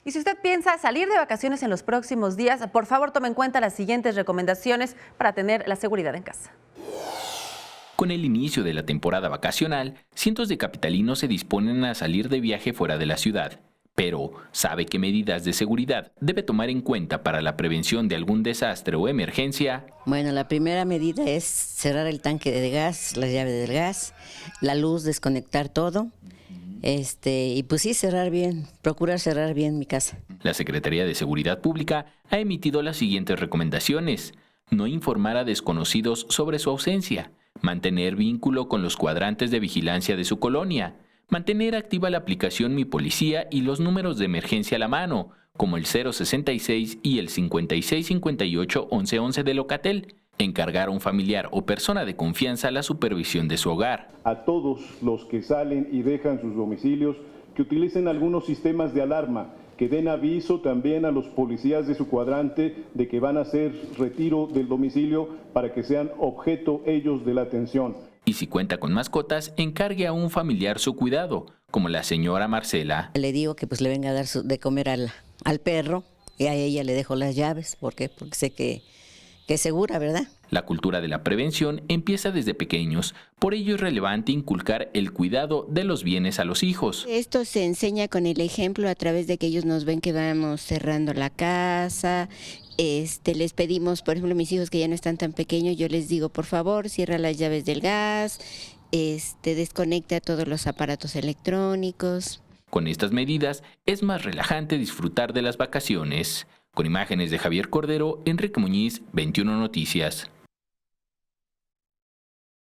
Y si usted piensa salir de vacaciones en los próximos días, por favor tome en cuenta las siguientes recomendaciones para tener la seguridad en casa. Con el inicio de la temporada vacacional, cientos de capitalinos se disponen a salir de viaje fuera de la ciudad. Pero, ¿sabe qué medidas de seguridad debe tomar en cuenta para la prevención de algún desastre o emergencia? Bueno, la primera medida es cerrar el tanque de gas, las llaves del gas, la luz, desconectar todo. Y pues sí, cerrar bien, procurar cerrar bien mi casa. La Secretaría de Seguridad Pública ha emitido las siguientes recomendaciones. No informar a desconocidos sobre su ausencia. Mantener vínculo con los cuadrantes de vigilancia de su colonia. Mantener activa la aplicación Mi Policía y los números de emergencia a la mano, como el 066 y el 5658-1111 de Locatel. Encargar a un familiar o persona de confianza la supervisión de su hogar. A todos los que salen y dejan sus domicilios, que utilicen algunos sistemas de alarma, que den aviso también a los policías de su cuadrante de que van a hacer retiro del domicilio para que sean objeto ellos de la atención. Y si cuenta con mascotas, encargue a un familiar su cuidado, como la señora Marcela. Le digo que pues le venga a dar de comer al perro y a ella le dejo las llaves. ¿Por qué? Porque sé que es segura, ¿verdad? La cultura de la prevención empieza desde pequeños, por ello es relevante inculcar el cuidado de los bienes a los hijos. Esto se enseña con el ejemplo a través de que ellos nos ven que vamos cerrando la casa. Les pedimos, por ejemplo, a mis hijos que ya no están tan pequeños, yo les digo, por favor, cierra las llaves del gas, desconecta todos los aparatos electrónicos. Con estas medidas es más relajante disfrutar de las vacaciones. Con imágenes de Javier Cordero, Enrique Muñiz, 21 Noticias.